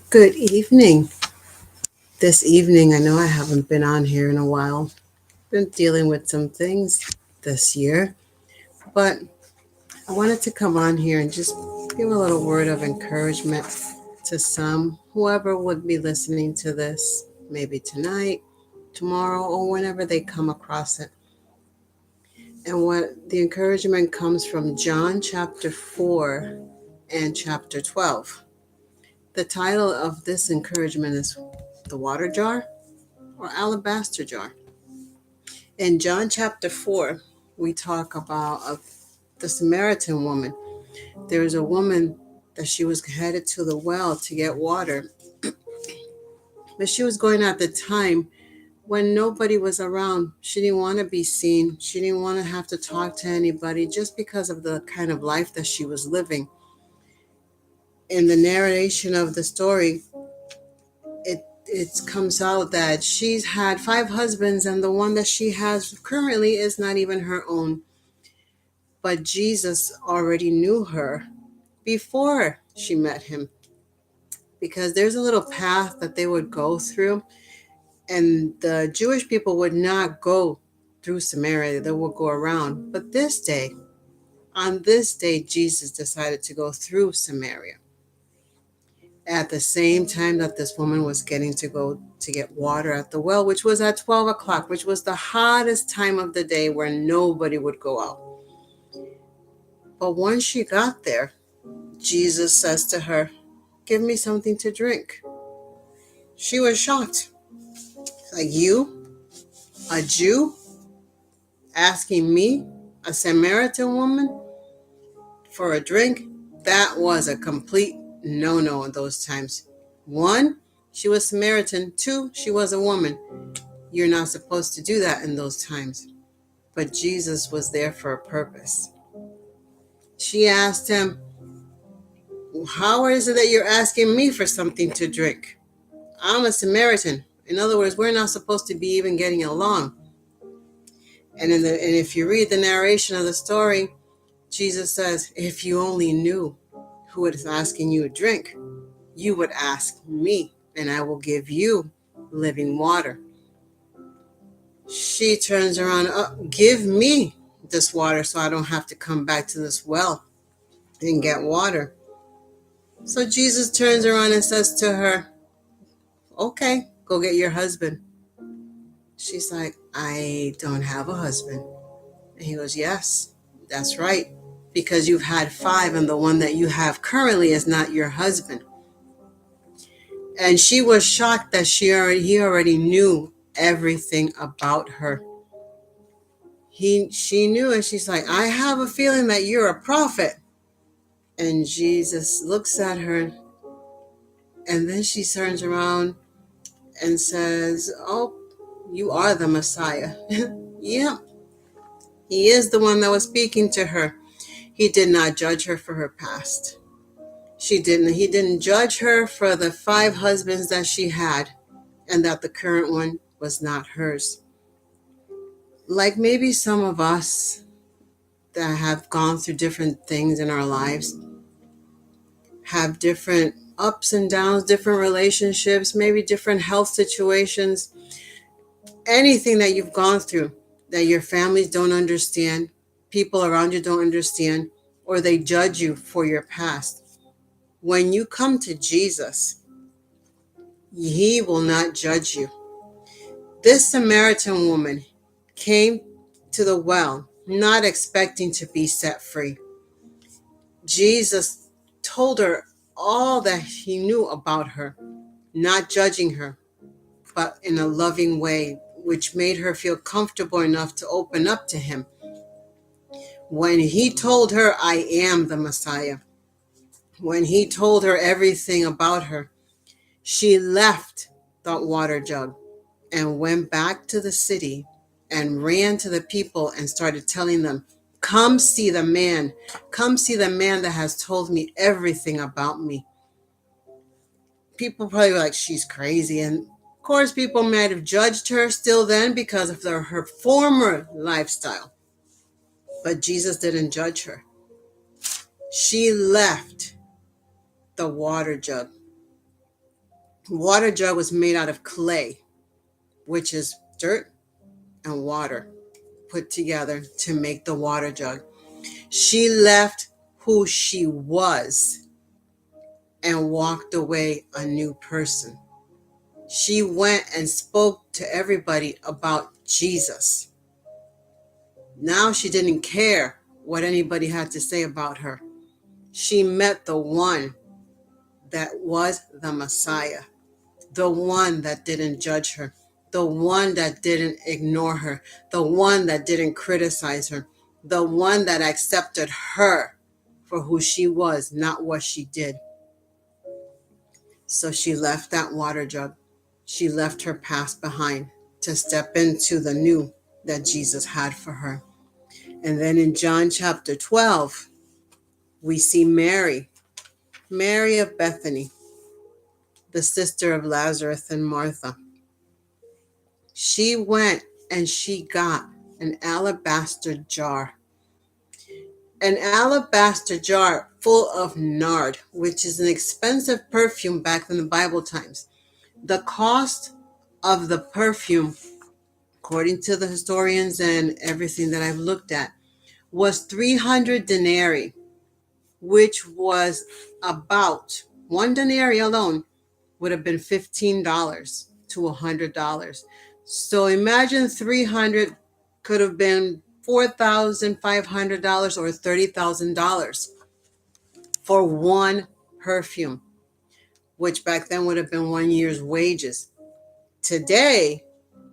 Good evening. This evening, I know I haven't been on here in a while. Been dealing with some things this year, but I wanted to come on here and just give a little word of encouragement to whoever would be listening to this, maybe tonight, tomorrow, or whenever they come across it. And what the encouragement comes from John chapter 4 and chapter 12. The title of this encouragement is The Water Jar or Alabaster Jar. In John chapter 4, we talk about the Samaritan woman. There was a woman that she was headed to the well to get water, but she was going at the time when nobody was around. She didn't want to be seen. She didn't want to have to talk to anybody just because of the kind of life that she was living. In the narration of the story, it comes out that she's had 5 husbands, and the one that she has currently is not even her own. But Jesus already knew her before she met him, because there's a little path that they would go through, and the Jewish people would not go through Samaria, they would go around. But on this day, Jesus decided to go through Samaria at the same time that this woman was getting to go to get water at the well, which was at 12 o'clock, which was the hottest time of the day where nobody would go out. But once she got there, Jesus says to her, "Give me something to drink." She was shocked. Like, you, a Jew, asking me, a Samaritan woman, for a drink? That was a complete no-no in those times. 1, she was Samaritan. 2, she was a woman. You're not supposed to do that in those times. But Jesus was there for a purpose. She asked him, "How is it that you're asking me for something to drink? I'm a Samaritan." In other words, we're not supposed to be even getting along. And if you read the narration of the story, Jesus says, "If you only knew who is asking you a drink, you would ask me, and I will give you living water." She turns around, "Give me this water so I don't have to come back to this well and get water." So Jesus turns around and says to her, "Okay, go get your husband." She's like, "I don't have a husband." And he goes, "Yes, that's right, because you've had 5, and the one that you have currently is not your husband." And she was shocked that he already knew everything about her. She knew, and she's like, "I have a feeling that you're a prophet." And Jesus looks at her, and then she turns around and says, "Oh, you are the Messiah." Yeah, he is the one that was speaking to her. He did not judge her for her past. He didn't judge her for the 5 husbands that she had, and that the current one was not hers. Like maybe some of us that have gone through different things in our lives, have different ups and downs, different relationships, maybe different health situations, anything that you've gone through that your families don't understand, people around you don't understand, or they judge you for your past. When you come to Jesus, he will not judge you. This Samaritan woman came to the well not expecting to be set free. Jesus told her all that he knew about her, not judging her, but in a loving way, which made her feel comfortable enough to open up to him. When he told her, "I am the Messiah," when he told her everything about her, she left that water jug and went back to the city and ran to the people and started telling them, "Come see the man. Come see the man that has told me everything about me." People probably were like, "She's crazy." And of course, people might have judged her still then because of her former lifestyle. But Jesus didn't judge her. She left the water jug Water jug was made out of clay, which is dirt and water put together to make the water jug. She left who she was and walked away a new person. She went and spoke to everybody about Jesus. Now she didn't care what anybody had to say about her. She met the one that was the Messiah, the one that didn't judge her, the one that didn't ignore her, the one that didn't criticize her, the one that accepted her for who she was, not what she did. So she left that water jug. She left her past behind to step into the new that Jesus had for her. And then in John chapter 12, we see Mary, Mary of Bethany, the sister of Lazarus and Martha. She went and she got an alabaster jar. An alabaster jar full of nard, which is an expensive perfume back in the Bible times. The cost of the perfume, according to the historians and everything that I've looked at, was 300 denarii, which was about one denarii alone would have been $15 to $100. So imagine 300 could have been $4,500 or $30,000 for one perfume, which back then would have been 1 year's wages. Today,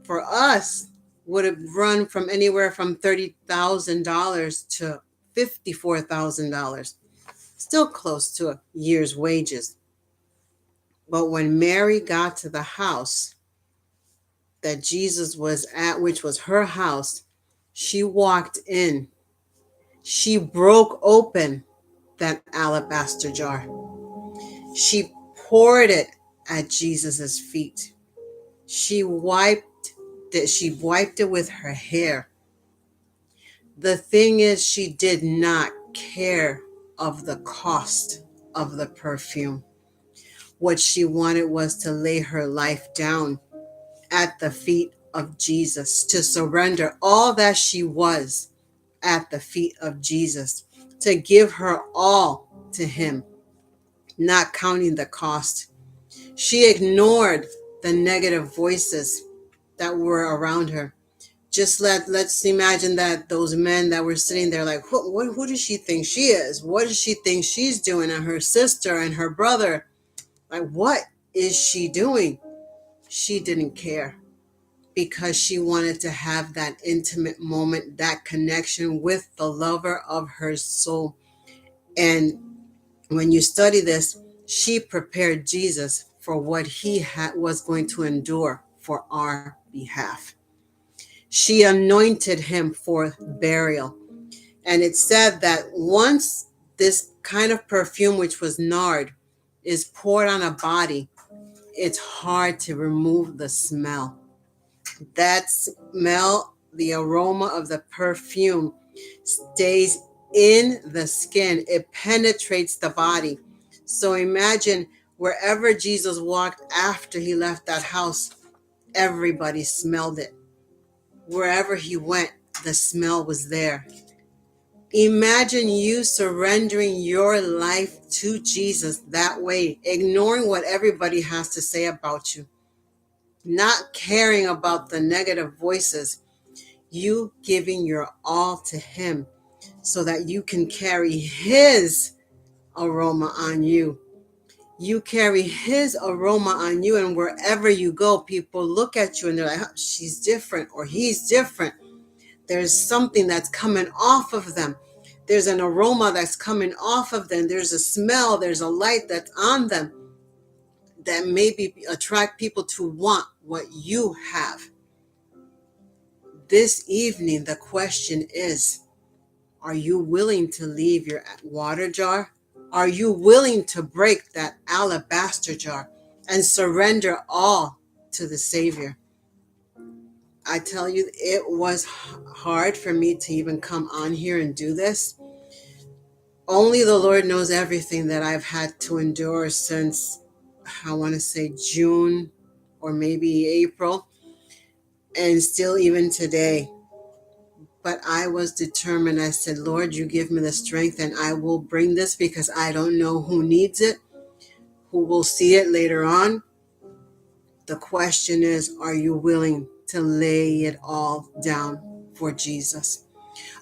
for us, would have run from anywhere from $30,000 to $54,000, still close to a year's wages. But when Mary got to the house that Jesus was at, which was her house, she walked in. She broke open that alabaster jar. She poured it at Jesus's feet. She wiped it with her hair. The thing is, she did not care of the cost of the perfume. What she wanted was to lay her life down at the feet of Jesus, to surrender all that she was at the feet of Jesus, to give her all to him, not counting the cost. She ignored the negative voices that were around her. Just let's imagine that those men that were sitting there like, who does she think she is? What does she think she's doing? And her sister and her brother, like, what is she doing? She didn't care, because she wanted to have that intimate moment, that connection with the lover of her soul. And when you study this, she prepared Jesus for what he was going to endure for our behalf. She anointed him for burial. And it said that once this kind of perfume, which was nard, is poured on a body, it's hard to remove the smell. That smell, the aroma of the perfume, stays in the skin. It penetrates the body. So imagine wherever Jesus walked after he left that house, everybody smelled it. Wherever he went, the smell was there. Imagine you surrendering your life to Jesus that way, ignoring what everybody has to say about you, not caring about the negative voices, you giving your all to him so that you can carry his aroma on you. You carry his aroma on you, and wherever you go, people look at you and they're like, oh, she's different or he's different. There's something that's coming off of them. There's an aroma that's coming off of them. There's a smell, there's a light that's on them that maybe attract people to want what you have. This evening, the question is, are you willing to leave your water jar? Are you willing to break that alabaster jar and surrender all to the Savior? I tell you, it was hard for me to even come on here and do this. Only the Lord knows everything that I've had to endure since I want to say June or maybe April, and still even today. But I was determined. I said, Lord, you give me the strength and I will bring this because I don't know who needs it, who will see it later on. The question is, are you willing to lay it all down for Jesus?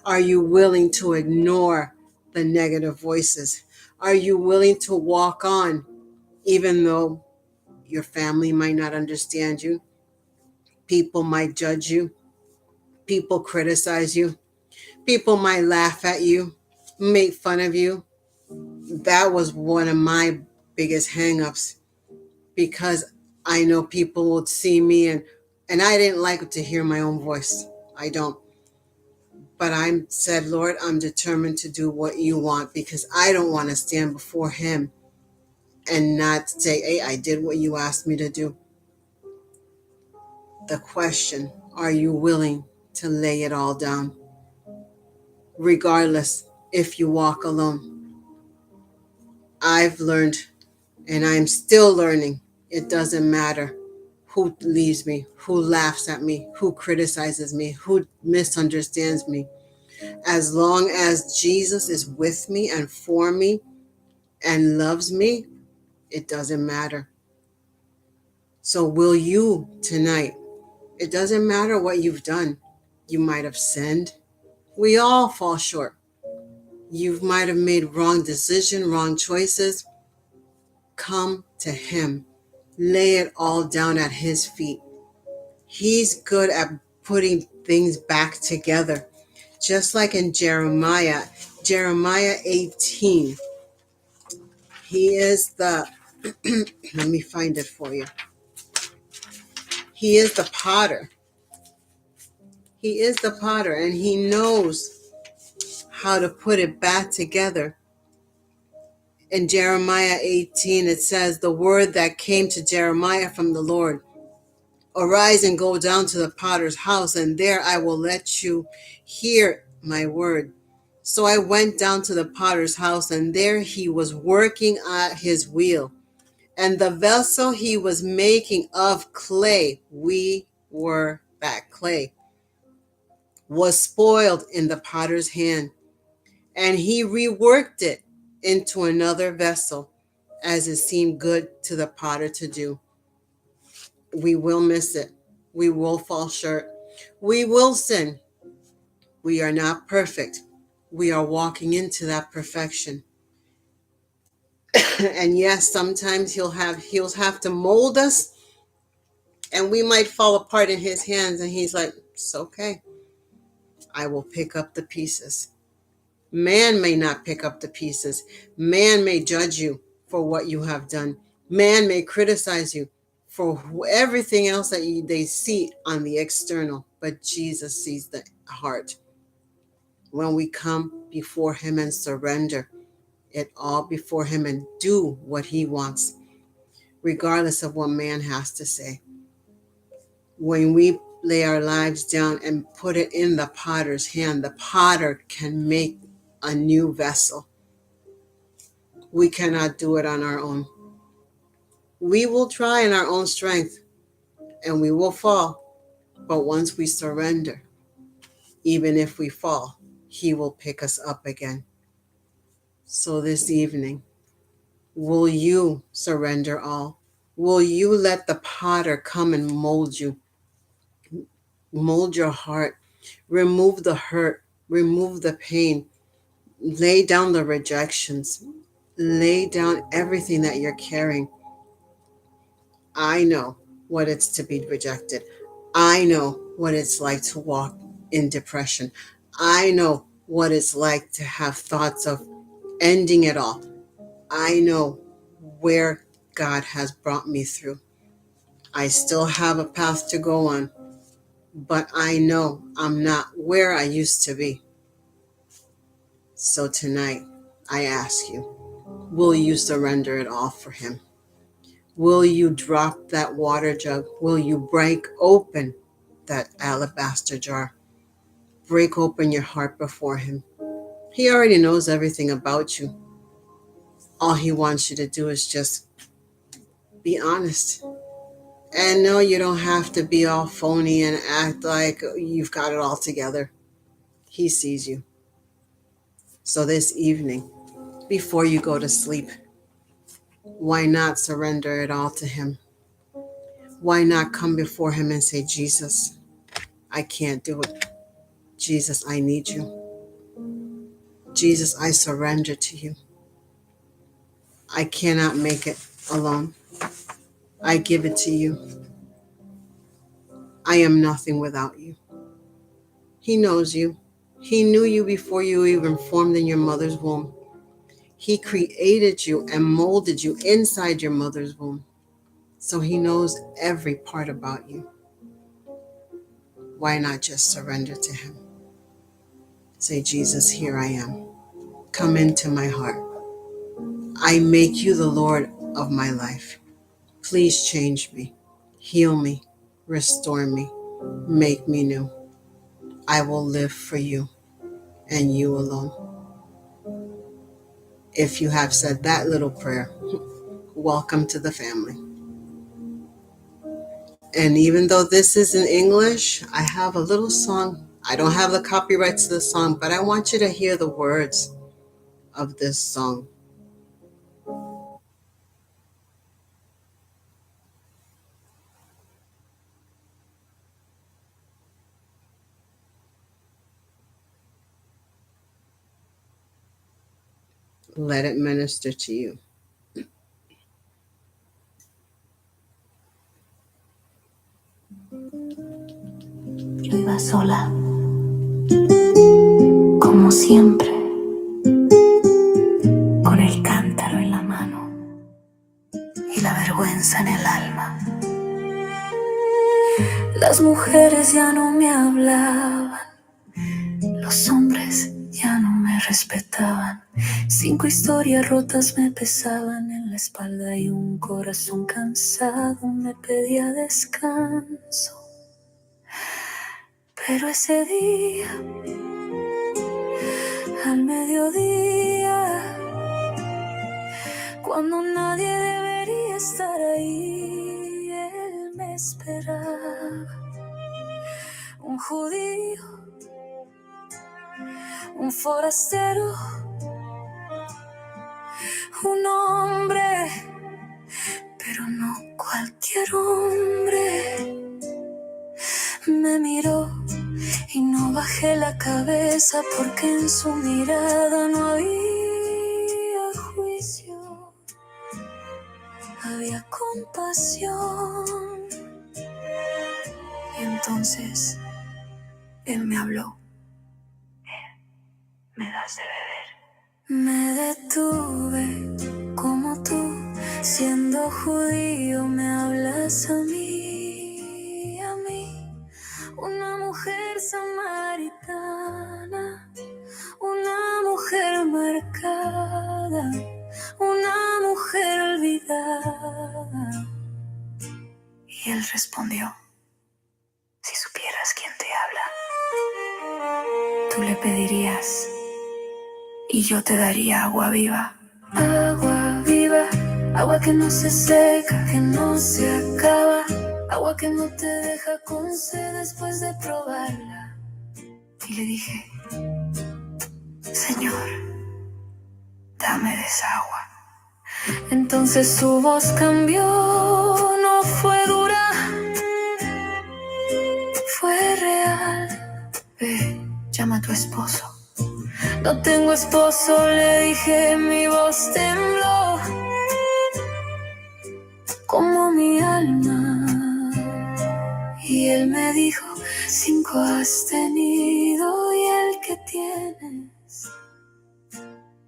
Are you willing to ignore the negative voices? Are you willing to walk on even though your family might not understand you? People might judge you. People criticize you. People might laugh at you, make fun of you. That was one of my biggest hangups because I know people would see me and I didn't like to hear my own voice. I don't. But I said, Lord, I'm determined to do what you want because I don't want to stand before him and not say, hey, I did what you asked me to do. The question, are you willing to lay it all down? Regardless if you walk alone. I've learned and I'm still learning. It doesn't matter who leaves me, who laughs at me, who criticizes me, who misunderstands me. As long as Jesus is with me and for me and loves me, it doesn't matter. So, will you tonight? It doesn't matter what you've done. You might have sinned. We all fall short. You might have made wrong decisions, wrong choices. Come to Him. Lay it all down at His feet. He's good at putting things back together. Just like in Jeremiah 18. He is the, let me find it for you. He is the potter. He is the potter, and he knows how to put it back together. In Jeremiah 18, it says, the word that came to Jeremiah from the Lord, arise and go down to the potter's house, and there I will let you hear my word. So I went down to the potter's house, and there he was working at his wheel. And the vessel he was making of clay, we were that clay, was spoiled in the potter's hand. And he reworked it into another vessel as it seemed good to the potter to do. We will miss it. We will fall short. We will sin. We are not perfect. We are walking into that perfection. And yes, sometimes he'll have to mold us and we might fall apart in his hands, and he's like, it's okay. I will pick up the pieces. Man may not pick up the pieces. Man may judge you for what you have done. Man may criticize you for everything else that they see on the external, but Jesus sees the heart. When we come before him and surrender it all before him and do what he wants, regardless of what man has to say. When we lay our lives down and put it in the potter's hand, the potter can make a new vessel. We cannot do it on our own. We will try in our own strength and we will fall. But once we surrender, even if we fall, he will pick us up again. So this evening, will you surrender all? Will you let the potter come and mold you? Mold your heart. Remove the hurt. Remove the pain. Lay down the rejections. Lay down everything that you're carrying. I know what it's to be rejected. I know what it's like to walk in depression. I know what it's like to have thoughts of ending it all. I know where God has brought me through. I still have a path to go on, but I know I'm not where I used to be. So tonight, I ask you, will you surrender it all for him? Will you drop that water jug? Will you break open that alabaster jar? Break open your heart before him. He already knows everything about you. All he wants you to do is just Be honest. And no, you don't have to be all phony and act like you've got it all together. He sees you. So this evening, before you go to sleep, why not surrender it all to him? Why not come before him and say, Jesus, I can't do it. Jesus, I need you. Jesus, I surrender to you. I cannot make it alone. I give it to you. I am nothing without you. He knows you. He knew you before you were even formed in your mother's womb. He created you and molded you inside your mother's womb. So he knows every part about you. Why not just surrender to him? Say, Jesus, here I am. Come into my heart. I make you the Lord of my life. Please change me, heal me, restore me, make me new. I will live for you and you alone. If you have said that little prayer, welcome to the family. And even though this is in English, I have a little song. I don't have the copyrights to the song, but I want you to hear the words of this song. Let it minister to you. Yo iba sola, como siempre, con el cántaro en la mano y la vergüenza en el alma. Las mujeres ya no me hablaban, los hombres ya no me respetaban. 5 historias rotas me pesaban en la espalda y un corazón cansado me pedía descanso. Pero ese día, al mediodía, cuando nadie debería estar ahí, él me esperaba. Un judío, un forastero, un hombre, pero no cualquier hombre. Me miró y no bajé la cabeza porque en su mirada no había juicio, había compasión. Y entonces él me habló. ¿Me das de beber? Me detuve como tú, siendo judío me hablas a mí, una mujer samaritana, una mujer marcada, una mujer olvidada. Y él respondió, si supieras quién te habla, tú le pedirías y yo te daría agua viva. Agua viva, agua que no se seca, que no se acaba, agua que no te deja con sed después de probarla. Y le dije, Señor, dame de esa agua. Entonces su voz cambió, no fue dura, fue real. Ve, llama a tu esposo. No tengo esposo, le dije, mi voz tembló como mi alma. Y él me dijo, 5 has tenido y el que tienes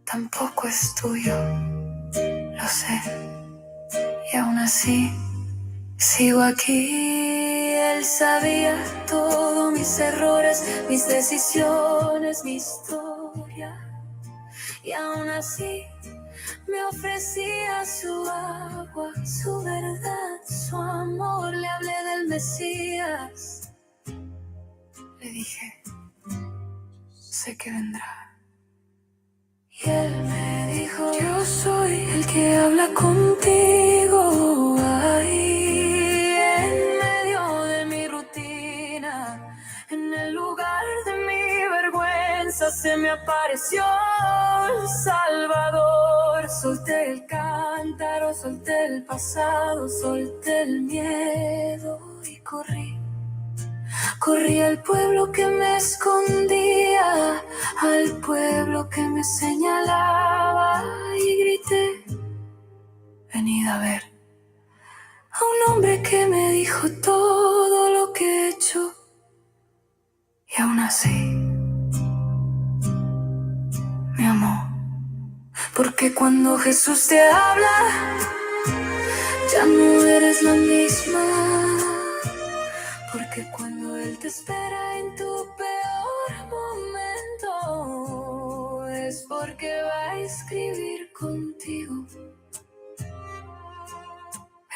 tampoco es tuyo, lo sé. Y aún así sigo aquí. Él sabía todos mis errores, mis decisiones, mi historia. Y aún así me ofrecía su agua, su verdad, su amor. Le hablé del Mesías. Le dije, sé que vendrá. Y él me dijo, yo soy el que habla contigo. se me apareció el Salvador. Solté el cántaro, solté el pasado, solté el miedo y corrí. Corrí al pueblo que me escondía, al pueblo que me señalaba y grité: venid a ver a un hombre que me dijo todo lo que he hecho y aún así me amó. Porque cuando Jesús te habla, ya no eres la misma. Porque cuando Él te espera en tu peor momento, es porque va a escribir contigo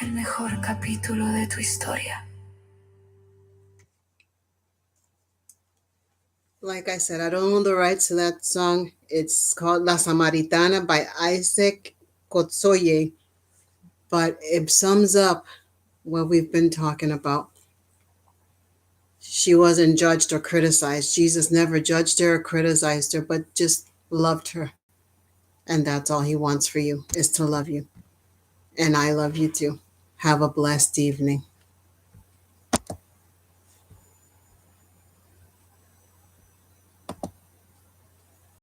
el mejor capítulo de tu historia. Like I said, I don't own the rights to that song. It's called La Samaritana by Isaac Kotsoye, but it sums up what we've been talking about. She wasn't judged or criticized. Jesus never judged her or criticized her, but just loved her. And that's all he wants for you, is to love you. And I love you too. Have a blessed evening.